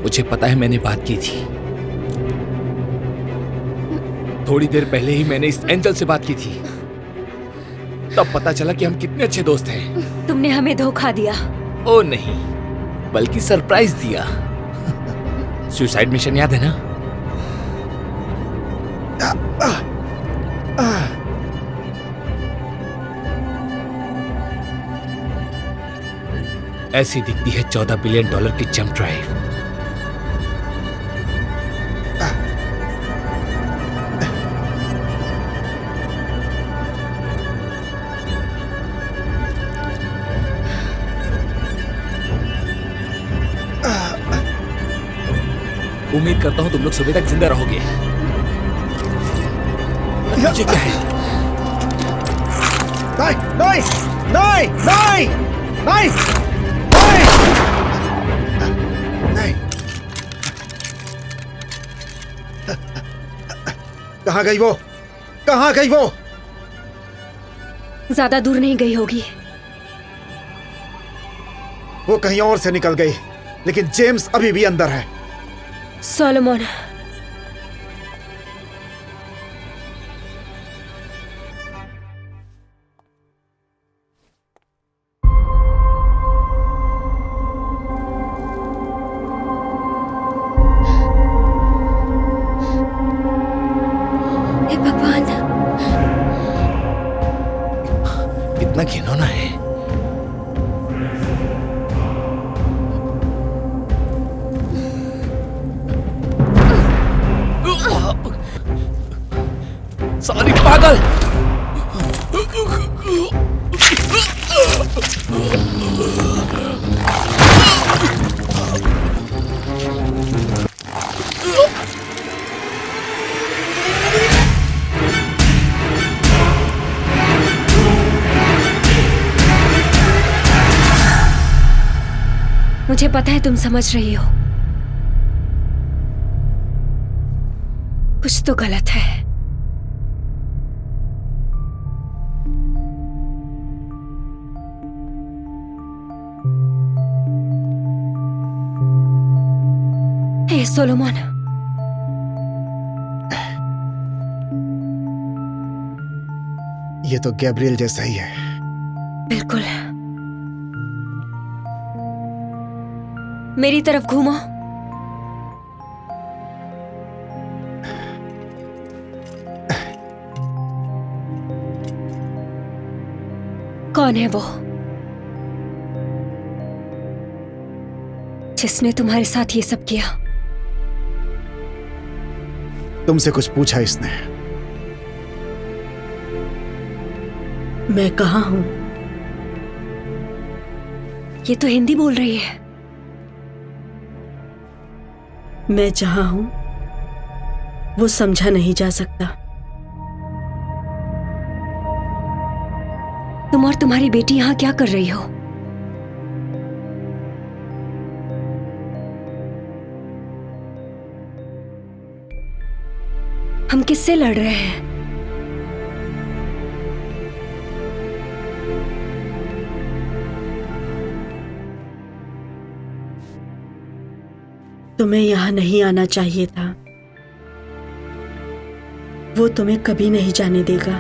मुझे पता है मैंने बात की थी। थोड़ी देर पहले ही मैंने इस एंजल से बात की थी। तब पता चला कि हम कितने अच्छे दोस्त हैं। तुमने हमें धोखा दिया। ओ नहीं, बल्कि सरप्राइज दिया। सुसाइड मिशन याद है ना? ऐसी दिखती है $14 बिलियन की जंप ड्राइव। उम्मीद करता हूं तुम लोग सुबह तक जिंदा रहोगे। मुझे क्या है? नहीं नहीं नहीं नहीं नहीं नहीं। कहाँ गई वो? कहाँ गई वो? ज्यादा दूर नहीं गई होगी। वो कहीं और से निकल गई, लेकिन जेम्स अभी भी अंदर है। सोलोमन, हे भगवान, कितना घिनौना है। सारी पागल। मुझे पता है तुम समझ रही हो। कुछ तो गलत है। हे सोलोमन, ये तो गैब्रियल जैसा ही है। बिल्कुल। मेरी तरफ घूमो। कौन है वो जिसने तुम्हारे साथ ये सब किया? तुमसे कुछ पूछा इसने? मैं कहाँ हूं? ये तो हिंदी बोल रही है। मैं जहां हूं वो समझा नहीं जा सकता। तुम और तुम्हारी बेटी यहां क्या कर रही हो? हम किससे लड़ रहे हैं? तुम्हें यहां नहीं आना चाहिए था। वो तुम्हें कभी नहीं जाने देगा।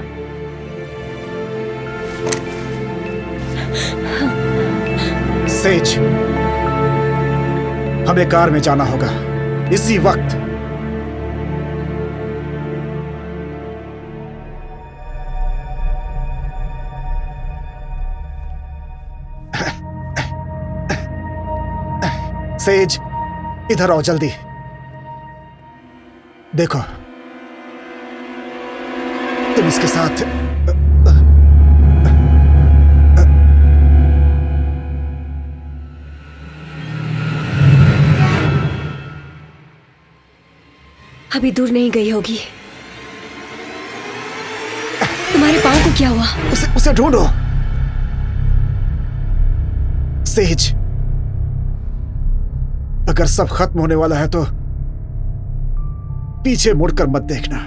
सेज, हमें कार में जाना होगा इसी वक्त। सेज, इधर आओ जल्दी। देखो, तुम इसके साथ अभी दूर नहीं गई होगी। तुम्हारे पाँव को क्या हुआ? उसे ढूंढो। सेज, अगर सब खत्म होने वाला है तो पीछे मुड़कर मत देखना।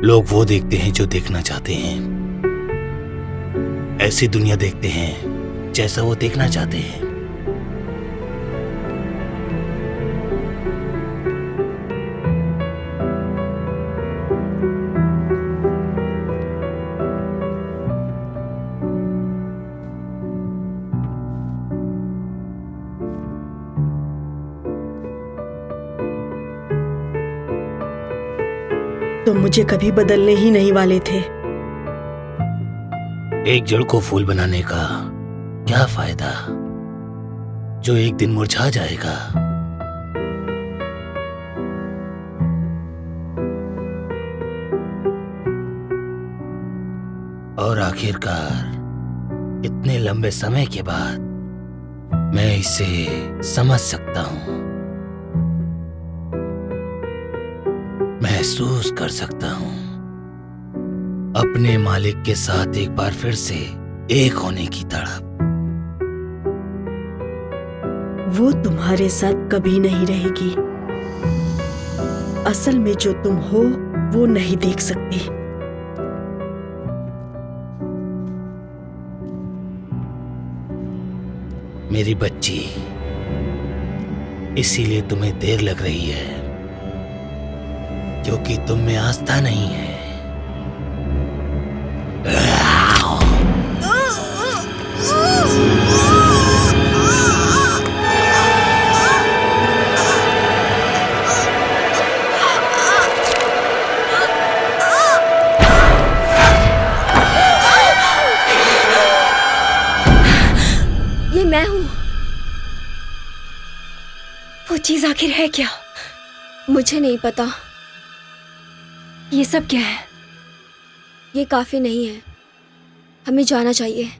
लोग वो देखते हैं जो देखना चाहते हैं, ऐसी दुनिया देखते हैं जैसा वो देखना चाहते हैं। तुम मुझे कभी बदलने ही नहीं वाले थे। एक जड़ को फूल बनाने का क्या फायदा जो एक दिन मुरझा जाएगा। और आखिरकार इतने लंबे समय के बाद मैं इसे समझ सकता हूं, महसूस कर सकता हूं अपने मालिक के साथ एक बार फिर से एक होने की तड़प। वो तुम्हारे साथ कभी नहीं रहेगी। असल में जो तुम हो वो नहीं देख सकती। मेरी बच्ची, इसीलिए तुम्हें देर लग रही है क्योंकि तुम में आस्था नहीं है। ये मैं हूँ। वो चीज आखिर है क्या? मुझे नहीं पता। ये सब क्या है? ये काफी नहीं है, हमें जाना चाहिए।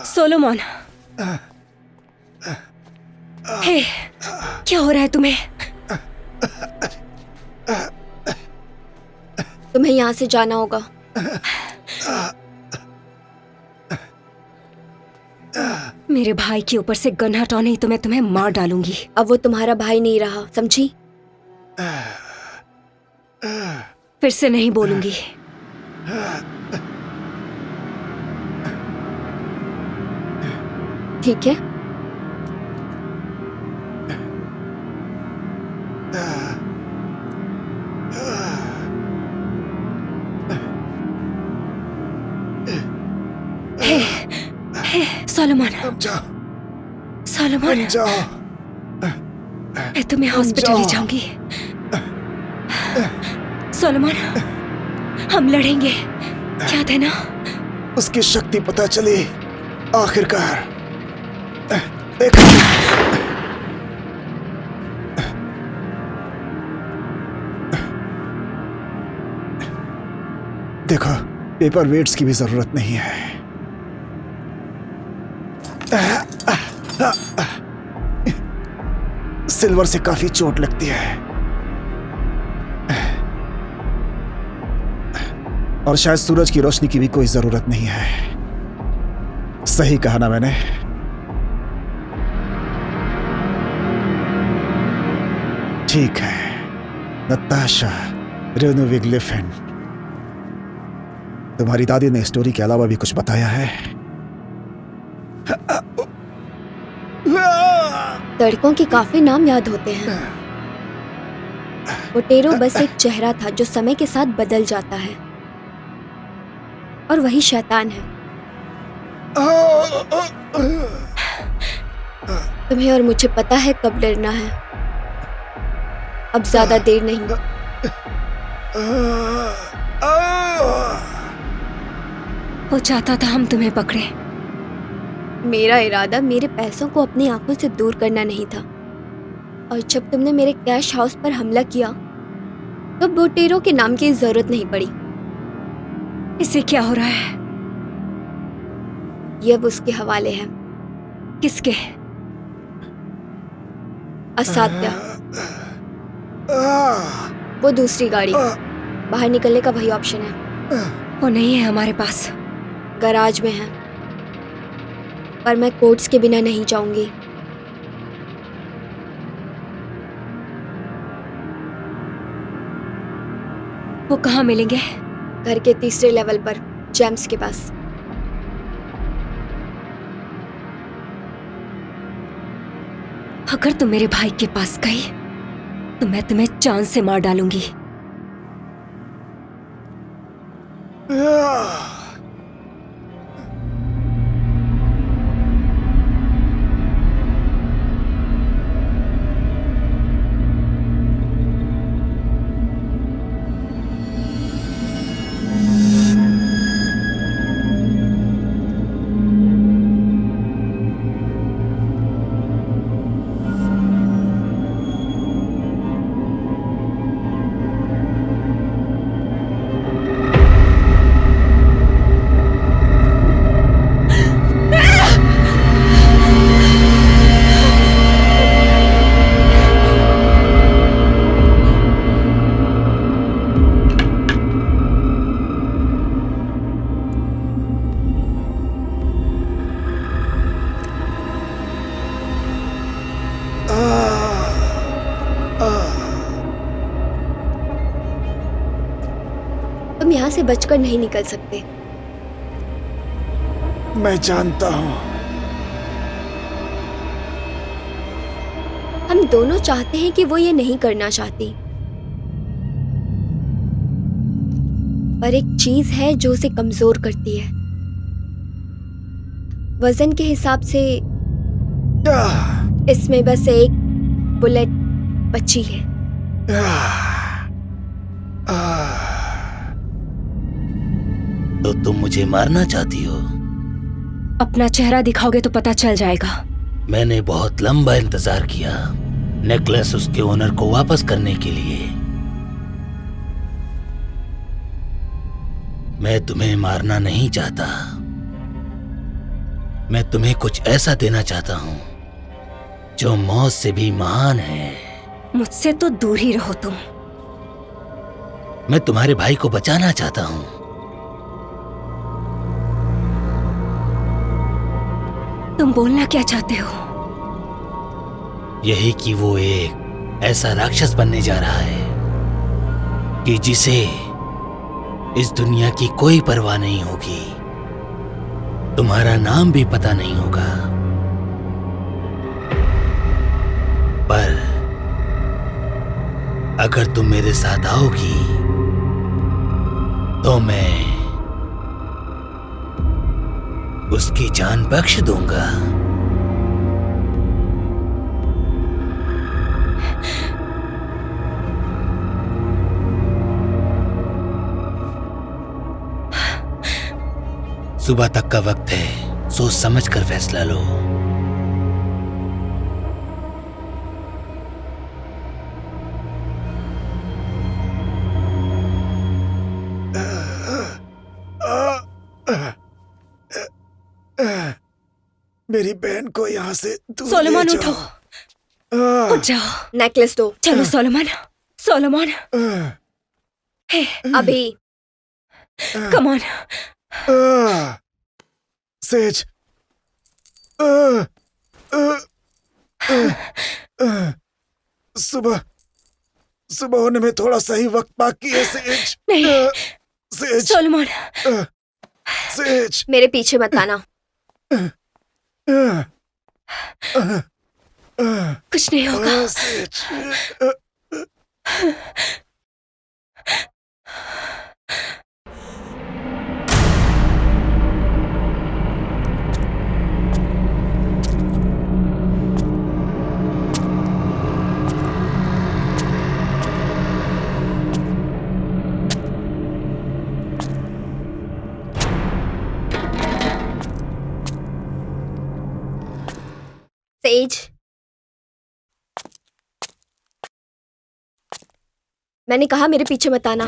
सोलोमन, हे, क्या हो रहा है तुम्हें? तुम्हें यहाँ से जाना होगा। मेरे भाई के ऊपर से गन हटाओ, नहीं तो मैं तुम्हें मार डालूंगी। अब वो तुम्हारा भाई नहीं रहा, समझी? फिर से नहीं बोलूंगी। ठीक है। सोलोमन, सोलोमन, मैं तुम्हें हॉस्पिटल ले जाऊंगी। सोलोमन, हम लड़ेंगे, याद है ना? उसकी शक्ति पता चली आखिरकार। देखो, देखो, पेपर वेट्स की भी जरूरत नहीं है। सिल्वर से काफी चोट लगती है और शायद सूरज की रोशनी की भी कोई जरूरत नहीं है। सही कहा ना मैंने? ठीक है, नताशा रेनोविग्लिफेन, तुम्हारी दादी ने स्टोरी के अलावा भी कुछ बताया है? लड़कों के काफी नाम याद होते हैं। बोटेरो बस एक चेहरा था जो समय के साथ बदल जाता है, और वही शैतान है। तुम्हें और मुझे पता है कब डरना है। अब ज्यादा देर नहीं। वो चाहता था हम तुम्हें पकड़े। मेरा इरादा मेरे पैसों को अपनी आंखों से दूर करना नहीं था, और जब तुमने मेरे कैश हाउस पर हमला किया तो बोटेरो के नाम की जरूरत नहीं पड़ी। इसे क्या हो रहा है? ये अब उसके हवाले है। किसके? असाध्य। वो दूसरी गाड़ी, बाहर निकलने का वही ऑप्शन है। वो नहीं है हमारे पास। गैराज में है, पर मैं कोट्स के बिना नहीं जाऊंगी। वो कहाँ मिलेंगे? घर के तीसरे लेवल पर, जेम्स के पास। अगर तुम मेरे भाई के पास गई तो मैं तुम्हें चांद से मार डालूंगी। तुम यहाँ से बचकर नहीं निकल सकते। मैं जानता हूं। हम दोनों चाहते हैं कि वो ये नहीं करना चाहती, पर एक चीज है जो उसे कमजोर करती है। वजन के हिसाब से इसमें बस एक बुलेट बची है। तो तुम मुझे मारना चाहती हो? अपना चेहरा दिखाओगे तो पता चल जाएगा। मैंने बहुत लंबा इंतजार किया नेकलेस उसके ओनर को वापस करने के लिए। मैं तुम्हें मारना नहीं चाहता। मैं तुम्हें कुछ ऐसा देना चाहता हूं जो मौत से भी महान है। मुझसे तो दूर ही रहो तुम। मैं तुम्हारे भाई को बचाना चाहता हूं। तुम बोलना क्या चाहते हो? यही कि वो एक ऐसा राक्षस बनने जा रहा है कि जिसे इस दुनिया की कोई परवाह नहीं होगी। तुम्हारा नाम भी पता नहीं होगा, पर अगर तुम मेरे साथ आओगी तो मैं उसकी जान बख्श दूंगा। सुबह तक का वक्त है, सोच समझ कर फैसला लो। मेरी बहन को यहाँ से दूर सोलोमन ले उठो, जाओ। उठ जाओ। नेकलेस दो। चलो सोलोमन, सोलोमन, हे, अभी। Come on. सेज, सुबह सुबह होने में थोड़ा सा ही वक्त बाकी है सेज। नहीं। Says, Solomon, says. मेरे पीछे मत आना। कुछ नहीं होगा। सेज। सेज, मैंने कहा मेरे पीछे मत आना।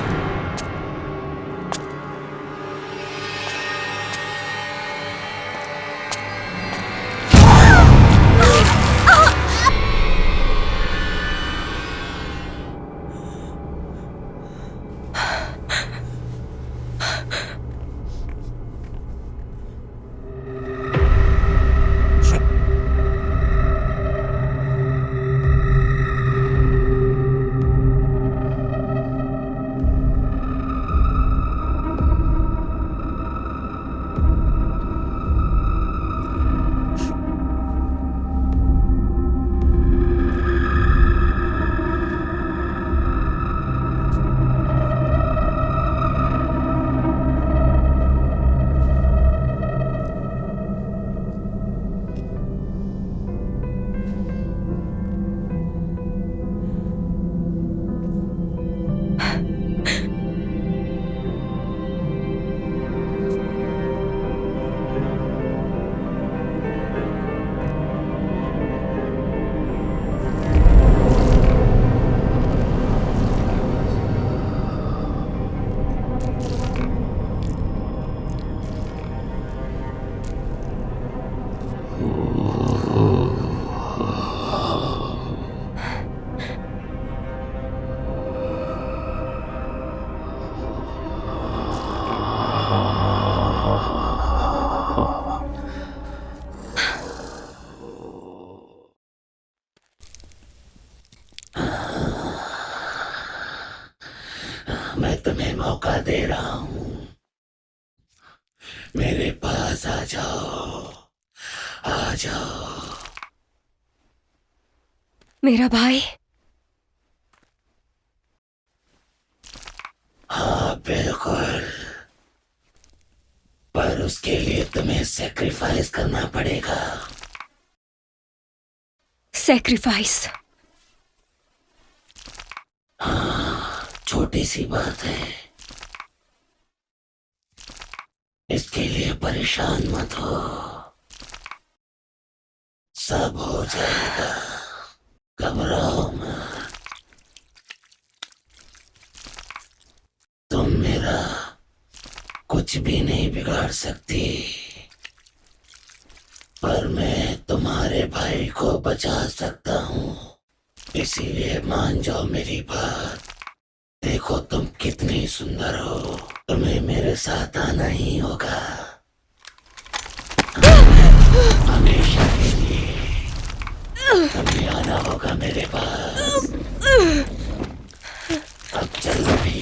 मैं तुम्हें मौका दे रहा हूं, मेरे पास आ जाओ, आ जाओ। मेरा भाई। हाँ बिल्कुल, पर उसके लिए तुम्हें सेक्रीफाइस करना पड़ेगा। सैक्रिफाइस? हाँ, छोटी सी बात है, इसके लिए परेशान मत हो, सब हो जाएगा, घबराओ मत। तुम मेरा कुछ भी नहीं बिगाड़ सकती, पर मैं तुम्हारे भाई को बचा सकता हूँ, इसीलिए मान जाओ मेरी बात। देखो तुम कितनी सुंदर हो, तुम्हें मेरे साथ आना ही होगा, हमेशा के लिए तुम्हें आना होगा मेरे पास। अब चलो भी।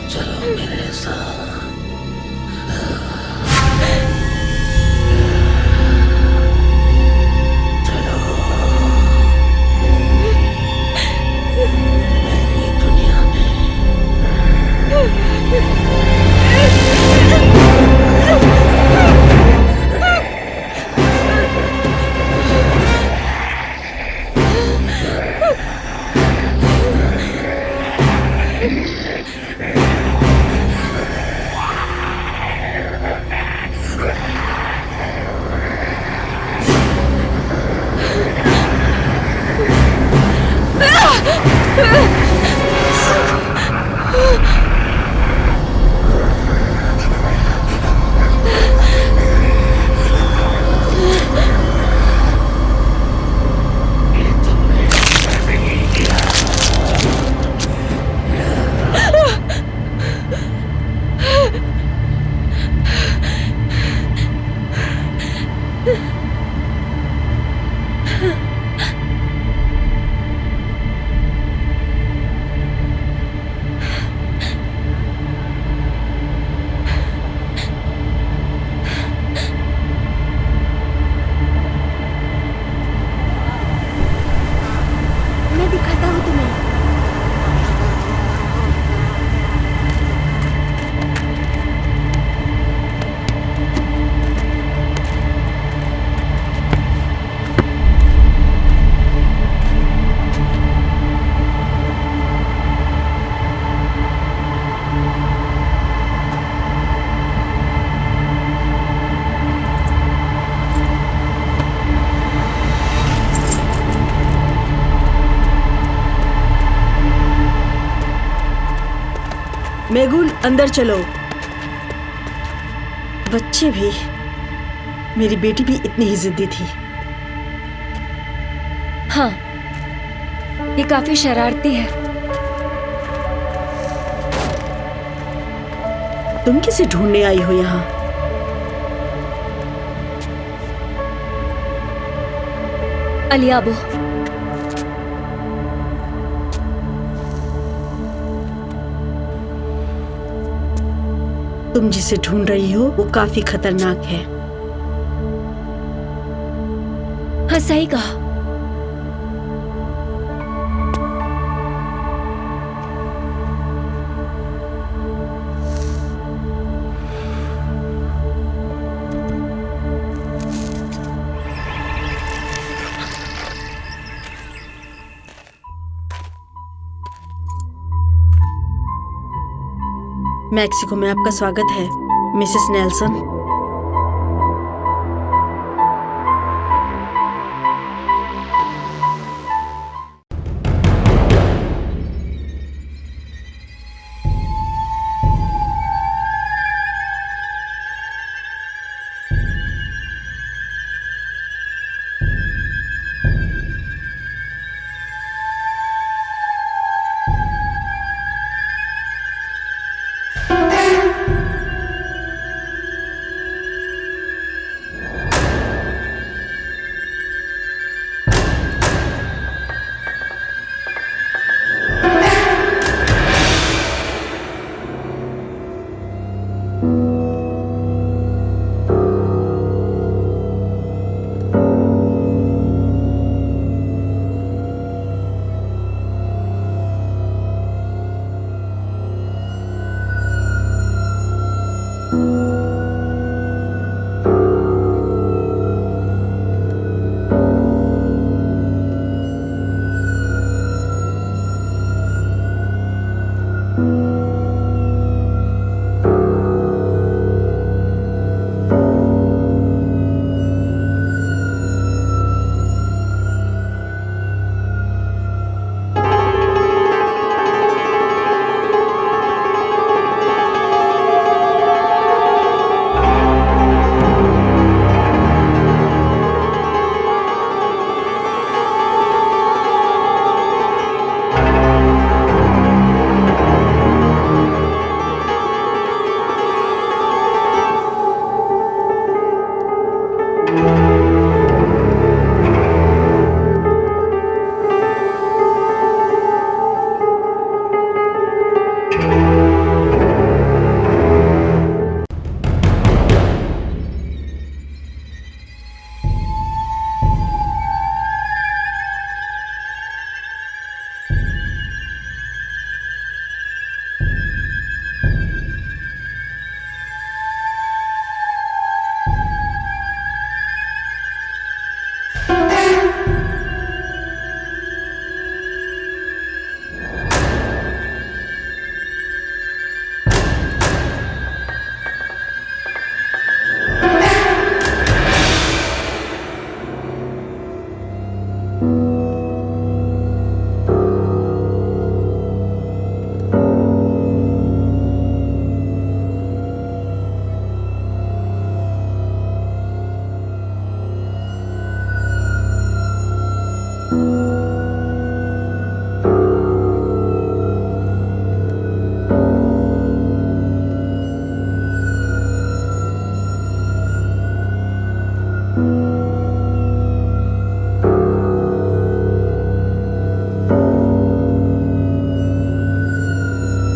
चलो मेरे साथ। चलो मेरी दुनिया मैं दिखाता हूँ तुम्हें। मेगुल अंदर चलो। बच्चे भी, मेरी बेटी भी इतनी ही जिद्दी थी। हाँ, ये काफी शरारती है। तुम किसे ढूंढने आई हो यहाँ? अलियाबो, तुम जिसे ढूंढ रही हो वो काफी खतरनाक है। हाँ सही कहा। मैक्सिको में आपका स्वागत है, मिसेस नेल्सन।